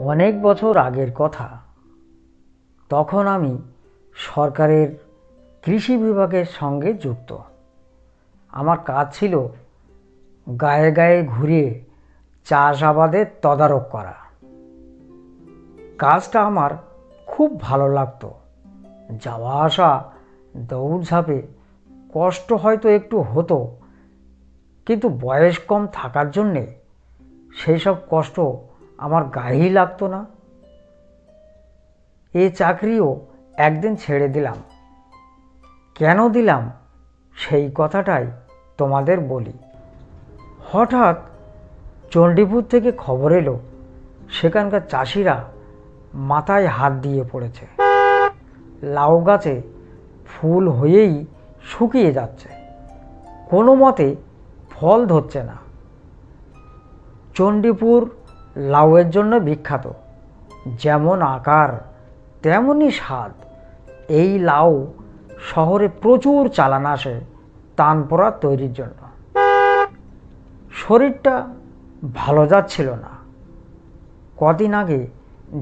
অনেক বছর আগের কথা। তখন আমি সরকারের কৃষি বিভাগের সঙ্গে যুক্ত। আমার কাজ ছিল গায়ে গায়ে ঘুরে চাষাবাদের তদারক করা। কাজটা আমার খুব ভালো লাগতো। যাওয়া আসা, দৌড়ঝাঁপে কষ্ট হয়তো একটু হতো, কিন্তু বয়স কম থাকার জন্যে সেই সব কষ্ট আমার গায়েই লাগতো না। এই চাকরিও একদিন ছেড়ে দিলাম। কেন দিলাম সেই কথাটাই তোমাদের বলি। হঠাৎ চণ্ডীপুর থেকে খবর এলো সেখানকার চাষিরা মাথায় হাত দিয়ে পড়েছে। লাউ গাছে ফুল হয়েই শুকিয়ে যাচ্ছে, কোনো মতে ফল ধরছে না। চণ্ডীপুর লাউয়ের জন্য বিখ্যাত, যেমন আকার তেমনই স্বাদ। এই লাউ শহরে প্রচুর চালান আসে তানপোড়া তৈরির জন্য। শরীরটা ভালো যাচ্ছিল না। কদিন আগে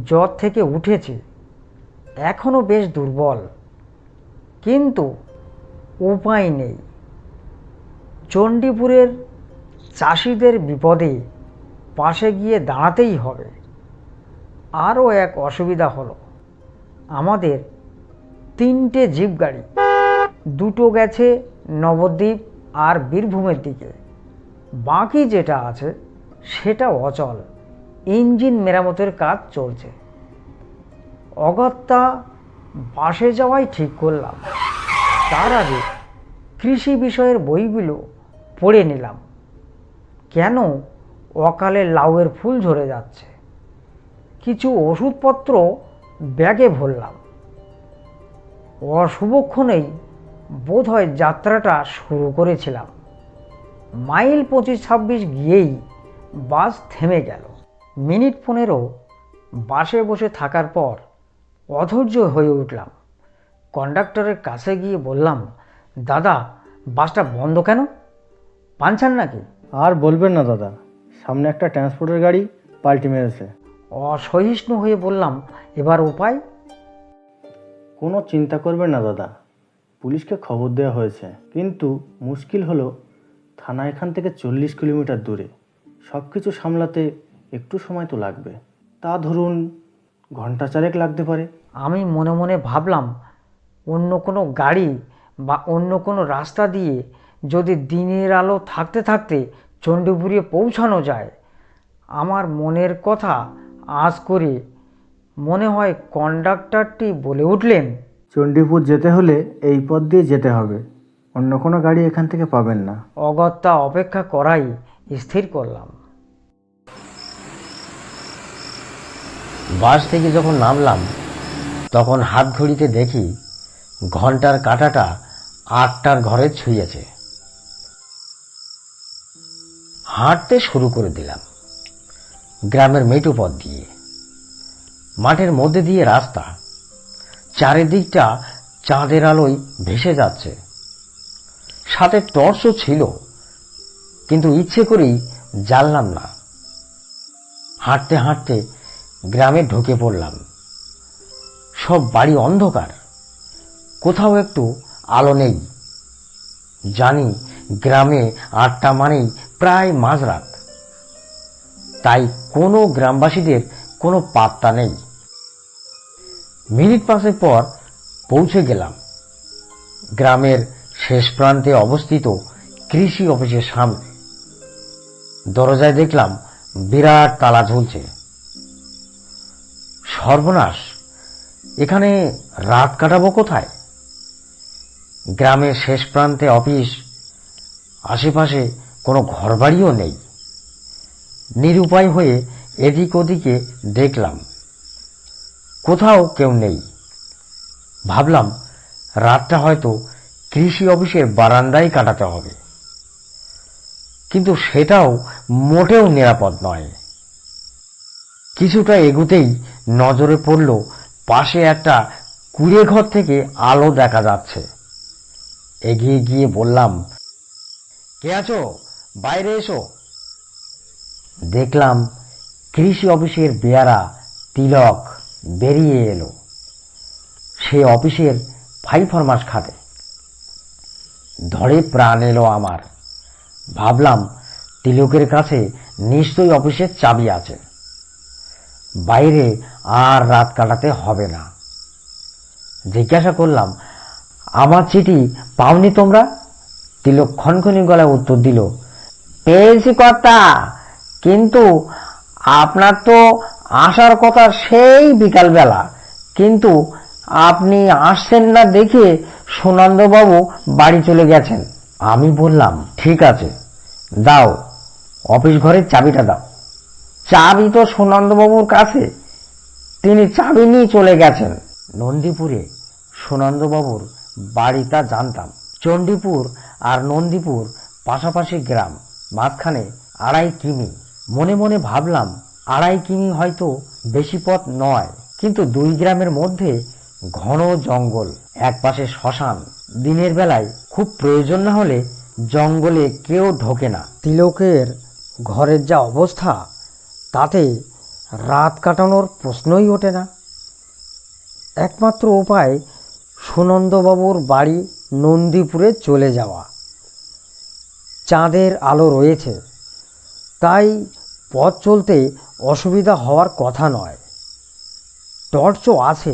জ্বর থেকে উঠেছি, এখনও বেশ দুর্বল, কিন্তু উপায় নেই। চণ্ডীপুরের চাষিদের বিপদে পাশে গিয়ে দাঁড়াতেই হবে। আরও এক অসুবিধা হলো, আমাদের 3টে জিপ গাড়ি, 2টো গেছে নবদ্বীপ আর বীরভূমের দিকে, বাকি যেটা আছে সেটা অচল। ইঞ্জিন মেরামতের কাজ চলছে। অগত্যা বাসে যাওয়াই ঠিক করলাম। তার আগে কৃষি বিষয়ের বইগুলো পড়ে নিলাম। কেন অকালে লাউয়ের ফুল ঝরে যাচ্ছে, কিছু ওষুধপত্র ব্যাগে ভরলাম। অশুভক্ষণেই বোধহয় যাত্রাটা শুরু করেছিলাম। মাইল 25-26 গিয়েই বাস থেমে গেল। মিনিট 15 বাসে বসে থাকার পর অধৈর্য হয়ে উঠলাম। কন্ডাক্টরের কাছে গিয়ে বললাম, দাদা, বাসটা বন্ধ কেন? পাঞ্চার নাকি? আর বলবেন না দাদা, সামনে একটা ট্রান্সপোর্টের গাড়ি পাল্টি মেরেছে। অসহিষ্ণু হয়ে বললাম, এবার উপায়? কোনো চিন্তা করবেন না দাদা, পুলিশকে খবর দেওয়া হয়েছে, কিন্তু মুশকিল হলো থানা এখান থেকে 40 কিলোমিটার দূরে। সব কিছু সামলাতে একটু সময় তো লাগবে, তা ধরুন ঘন্টা চারেক লাগতে পারে। আমি মনে মনে ভাবলাম, অন্য কোনো গাড়ি বা অন্য কোনো রাস্তা দিয়ে যদি দিনের আলো থাকতে থাকতে চণ্ডীপুরে পৌঁছানো যায়। আমার মনের কথা আঁচ করে মনে হয় কন্ডাক্টরটি বলে উঠলেন, চণ্ডীপুর যেতে হলে এই পথ দিয়ে যেতে হবে, অন্য কোনো গাড়ি এখান থেকে পাবেন না। অগত্যা অপেক্ষা করাই স্থির করলাম। বাস থেকে যখন নামলাম তখন হাত ঘড়িতে দেখি ঘন্টার কাঁটাটা 8টার ঘরে ছুঁয়েছে। হাঁটতে শুরু করে দিলাম গ্রামের মেঠো পথ দিয়ে। মাঠের মধ্যে দিয়ে রাস্তা, চারিদিকটা চাঁদের আলোয় ভেসে যাচ্ছে। সাথে টর্চও ছিল, কিন্তু ইচ্ছে করেই জ্বাললাম না। হাঁটতে হাঁটতে গ্রামে ঢুকে পড়লাম। সব বাড়ি অন্ধকার, কোথাও একটু আলো নেই। জানি গ্রামে 8টা মানেই প্রায় মাঝরাত, তাই কোনো গ্রামবাসীদের কোনো পাত্তা নেই। মিনিট 5 পর পৌঁছে গেলাম গ্রামের শেষ প্রান্তে অবস্থিত কৃষি অফিসের সামনে। দরজায় দেখলাম বিরাট তালা ঝুলছে। সর্বনাশ, এখানে রাত কাটাবো কোথায়? গ্রামের শেষ প্রান্তে অফিস, আশেপাশে কোনো ঘরবাড়িও নেই। নিরুপায় হয়ে এদিক ওদিকে দেখলাম, কোথাও কেউ নেই। ভাবলাম রাতটা হয়তো কৃষি অফিসের বারান্দায় কাটাতে হবে, কিন্তু সেটাও মোটেও নিরাপদ নয়। কিছুটা এগুতেই নজরে পড়ল পাশে একটা কুঁড়ে ঘর থেকে আলো দেখা যাচ্ছে। এগিয়ে গিয়ে বললাম, কে আছো? বাইরে এসো। দেখলাম কৃষি অফিসের বেয়ারা তিলক বেরিয়ে এলো। সে অফিসের ফাইল ফরমাস খাটে। ধরে প্রাণ এলো আমার। ভাবলাম তিলকের কাছে নিশ্চয়ই অফিসের চাবি আছে, বাইরে আর রাত কাটাতে হবে না। জিজ্ঞাসা করলাম, আমার চিঠি পাওনি তোমরা? তিলক খনখনি গলায় উত্তর দিল, পেয়েছি কর্তা, কিন্তু আপনার তো আসার কথা সেই বিকালবেলা, কিন্তু আপনি আসছেন না দেখে সুনন্দবাবু বাড়ি চলে গেছেন। আমি বললাম, ঠিক আছে, দাও অফিস ঘরের চাবিটা দাও। চাবি তো সুনন্দবাবুর কাছে, তিনি চাবি নিয়ে চলে গেছেন। নন্দীপুরে সুনন্দবাবুর বাড়ি তা জানতাম। চণ্ডীপুর আর নন্দীপুর পাশাপাশি গ্রাম, মাঝখানে 2.5 কিমি। মনে মনে ভাবলাম 2.5 কিমি হয়তো বেশি পথ নয়, কিন্তু 2 গ্রামের মধ্যে ঘন জঙ্গল, একপাশে শ্মশান। দিনের বেলায় খুব প্রয়োজন না হলে জঙ্গলে কেউ ঢোকে না। তিলকের ঘরের যা অবস্থা, তাতে রাত কাটানোর প্রশ্নই ওঠে না। একমাত্র উপায় সুনন্দবাবুর বাড়ি নন্দীপুরে চলে যাওয়া। চাঁদের আলো রয়েছে, তাই পথ চলতে অসুবিধা হওয়ার কথা নয়। টর্চও আছে।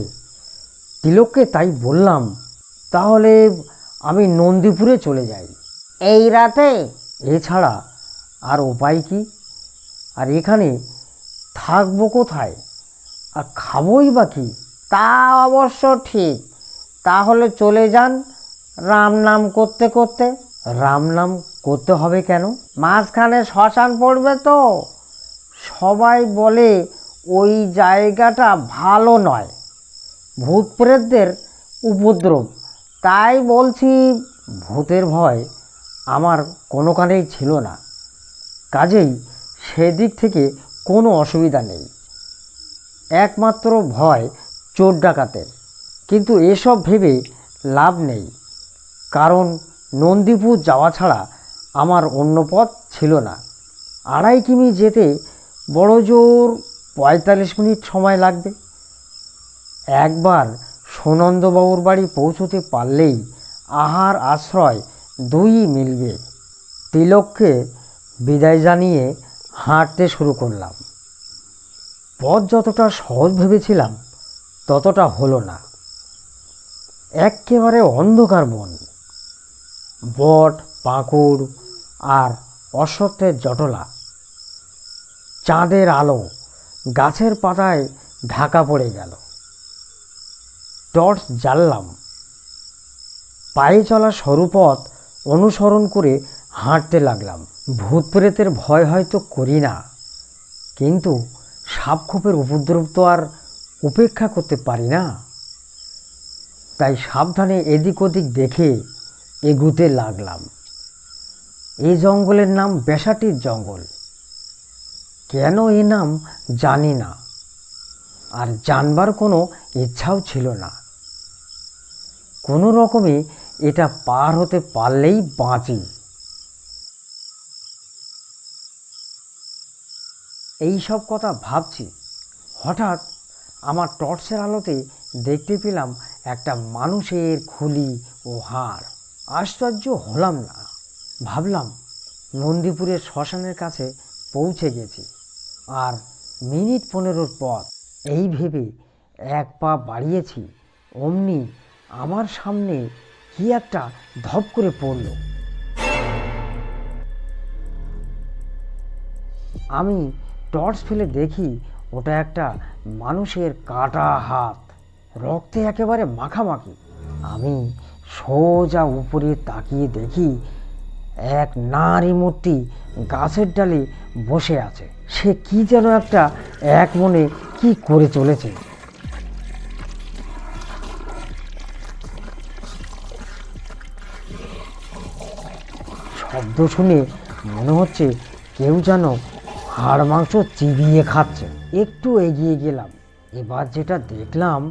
তিলককে তাই বললাম, তাহলে আমি নন্দীপুরে চলে যাই এই রাতে। এছাড়া আর উপায় কি? আর এখানে থাকবো কোথায়, আর খাবোই বা কি? তা অবশ্য ঠিক। তাহলে চলে যান রাম নাম করতে করতে। রাম নাম করতে হবে কেন? মাঝখানে শ্মশান পড়বে তো। সবাই বলে ওই জায়গাটা ভালো নয়, ভূত প্রেতদের উপদ্রব। তাই বলছি, ভূতের ভয় আমার কোনো কানেই ছিল না, কাজেই সেদিক থেকে কোনো অসুবিধা নেই। একমাত্র ভয় চোর ডাকাতের, কিন্তু এসব ভেবে লাভ নেই, কারণ নন্দীপুর যাওয়া ছাড়া আমার অন্য পথ ছিল না। 2.5 কিমি যেতে বড় জোর 45 মিনিট সময় লাগবে। একবার সুনন্দবাবুর বাড়ি পৌঁছতে পারলেই আহার আশ্রয় 2ই মিলবে। তিলককে বিদায় জানিয়ে হাঁটতে শুরু করলাম। পথ যতটা সহজ ভেবেছিলাম ততটা হলো না। একেবারে অন্ধকার বন, বট, পাকুড় আর অশ্বত্থের জটলা। চাঁদের আলো গাছের পাতায় ঢাকা পড়ে গেল। টর্চ জ্বাললাম। পায়ে চলা সরু পথ অনুসরণ করে হাঁটতে লাগলাম। ভূত প্রেতের ভয় হয়তো করি না, কিন্তু সাপখোপের উপদ্রব তো আর উপেক্ষা করতে পারি না। তাই সাবধানে এদিক ওদিক দেখে এগুতে লাগলাম। এই জঙ্গলের নাম বেশাটির জঙ্গল। কেন এ নাম জানি না, আর জানবার কোনো ইচ্ছাও ছিল না। কোনো রকমে এটা পার হতে পারলেই বাঁচি। এই সব কথা ভাবছি, হঠাৎ আমার টর্চের আলোতে দেখতে পেলাম একটা মানুষের খুলি ও হাড়। আশ্চর্য হলাম না, ভাবলাম নন্দীপুরের শ্মশানের কাছে পৌঁছে গেছি, আর মিনিট 15 পথ। এই ভেবে 1 পা বাড়িয়েছি, অমনি আমার সামনে কি একটা ধপ করে পড়ল। আমি টর্চ ফেলে দেখি ওটা একটা মানুষের কাটা হাত, রক্তে একেবারে মাখামাখি। আমি সোজা উপরে তাকিয়ে দেখি এক নারী মূর্তি গাছের ডালে বসে আছে। সে কি যেন একটা এক মনে কি করে চলেছে। শব্দ শুনে মনে হচ্ছে কেউ যেন হাড় মাংস চিবিয়ে খাচ্ছে। একটু এগিয়ে গেলাম। এবার যেটা দেখলাম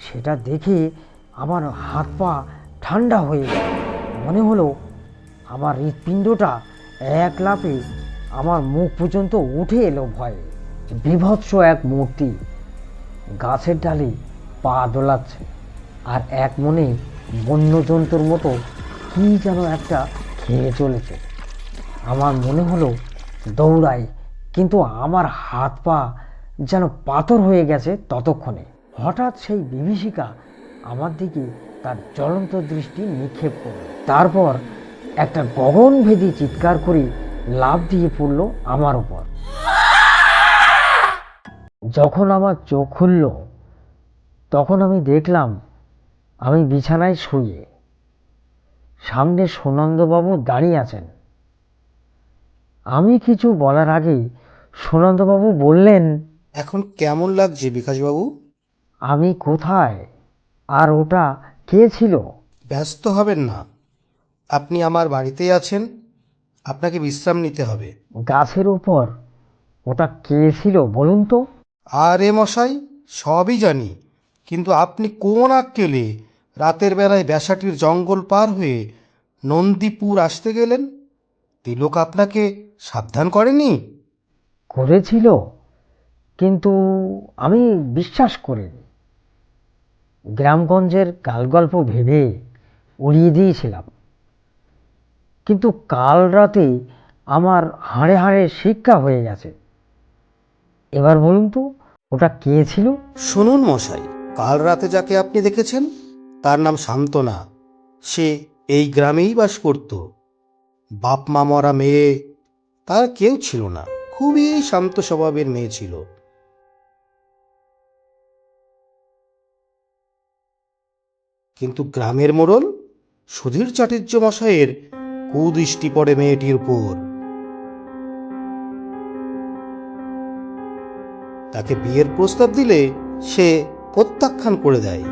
সেটা দেখে আমার হাত পা ঠান্ডা হয়ে গেল। মনে হলো আমার হৃৎপিণ্ডটা এক লাফে আমার মুখ পর্যন্ত উঠে এলো ভয়ে। বীভৎস এক মূর্তি, গাছের ডালে পা দোলাচ্ছে আর এক মনে বন্যজন্তুর মতো কী যেন একটা খেয়ে চলেছে। আমার মনে হলো দৌড়াই, কিন্তু আমার হাত পা যেন পাথর হয়ে গেছে ততক্ষণে। হঠাৎ সেই বিভীষিকা আমার দিকে তার জ্বলন্ত দৃষ্টি নিক্ষেপ করল, তারপর একটা গগনভেদী চিৎকার করে লাফ দিয়ে পড়ল আমার উপর। যখন আমার চোখ খুলল তখন আমি দেখলাম আমি বিছানায় শুয়ে, সামনে সুনন্দবাবু দাঁড়িয়ে আছেন। আমি কিছু বলার আগেই সুনন্দবাবু বললেন, এখন কেমন লাগছে বিকাশবাবু? আমি কোথায় আর ওটা কে ছিল? ব্যস্ত হবেন না, আপনি আমার বাড়িতেই আছেন, আপনাকে বিশ্রাম নিতে হবে। গাছের উপর ওটা কে ছিল বলুন তো? আরে মশাই, সবই জানি, কিন্তু আপনি কোন আক্কেলে রাতের বেলায় ব্যাসাটির জঙ্গল পার হয়ে নন্দীপুর আসতে গেলেন? তিলক আপনাকে সাবধান করেনি? করেছিল, কিন্তু আমি বিশ্বাস করিনি। গ্রামগঞ্জের গালগল্প ভেবে উড়িয়ে দিয়েছিলাম, কিন্তু কাল রাতে আমার হাড়ে হাড়ে শিক্ষা হয়ে গেছে। এবার বলুন তো ওটা কে ছিল? শুনুন মশাই, কাল রাতে যাকে আপনি দেখেছেন তার নাম শান্তনা। সে এই গ্রামেই বাস করত। বাপ মা মরা মেয়ে, তার কেউ ছিল না, খুবই শান্ত স্বভাবের মেয়ে ছিল। কিন্তু গ্রামের মোড়ল সুধীর চাটুর্য মশাইয়ের কুদৃষ্টি পড়ে মেয়েটির উপর। তাকে বিয়ের প্রস্তাব দিলে সে প্রত্যাখ্যান করে দেয়।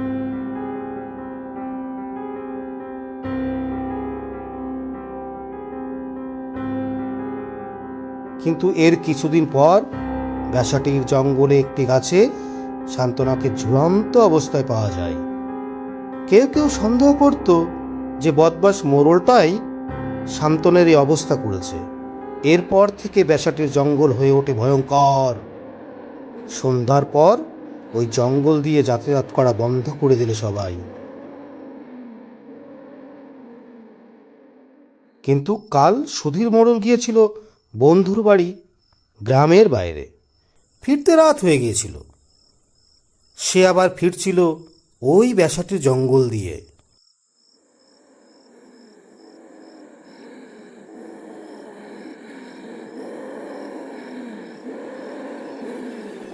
কিন্তু এর কিছুদিন পর ব্যাসাটির জঙ্গলে একটি গাছে শান্তনাকে ঝুলন্ত অবস্থায় পাওয়া যায়। কেউ কেউ সন্দেহ করত যে বদমাস মোড়লটাই শান্তনের এই অবস্থা করেছে। এরপর থেকে ব্যাসাটির জঙ্গল হয়ে ওঠে ভয়ঙ্কর। সন্ধ্যার পর ওই জঙ্গল দিয়ে যাতায়াত করা বন্ধ করে দিলে সবাই। কিন্তু কাল সুধীর মোড়ল গিয়েছিল বন্ধুর বাড়ি গ্রামের বাইরে। ফিরতে রাত হয়ে গিয়েছিল। সে আবার ফিরছিল ওই ব্যাসাটির জঙ্গল দিয়ে।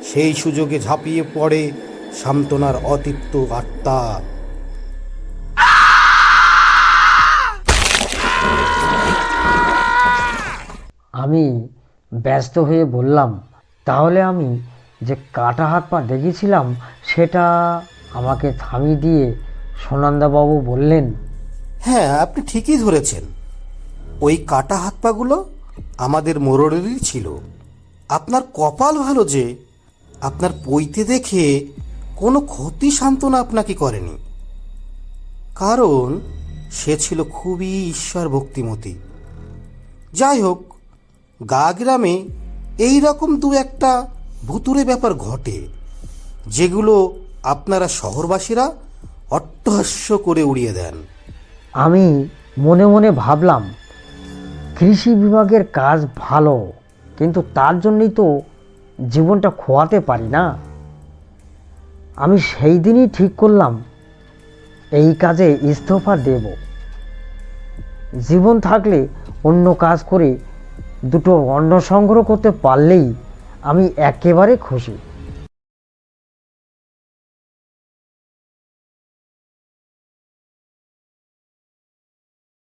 সেই সুযোগে ঝাঁপিয়ে পড়ে শান্তনার অতৃপ্ত আত্মা। আমি ব্যস্ত হয়ে বললাম, তাহলে আমি যে কাটা হাত পা দেখেছিলাম সেটা? আমাকে থামিয়ে দিয়ে সুনন্দাবাবু বললেন, হ্যাঁ, আপনি ঠিকই ধরেছেন। ওই কাটা হাত পাগুলো আমাদের মোড়লেরই ছিল। আপনার কপাল ভালো যে আপনার পৈতে দেখে কোনো ক্ষতি শান্তনা আপনাকে করেনি, কারণ সে ছিল খুবই ঈশ্বর ভক্তিমতী। যাই হোক, গা গ্রামে এই রকম দু একটা ভুতুরে ব্যাপার ঘটে, যেগুলো আপনারা শহরবাসীরা অট্টহাস্য করে উড়িয়ে দেন। আমি মনে মনে ভাবলাম, কৃষি বিভাগের কাজ ভালো, কিন্তু তার জন্যই তো জীবনটা খোয়াতে পারি না। আমি সেই দিনই ঠিক করলাম এই কাজে ইস্তফা দেব। জীবন থাকলে অন্য কাজ করে দুটো অন্ন সংগ্রহ করতে পারলেই আমি একেবারে খুশি।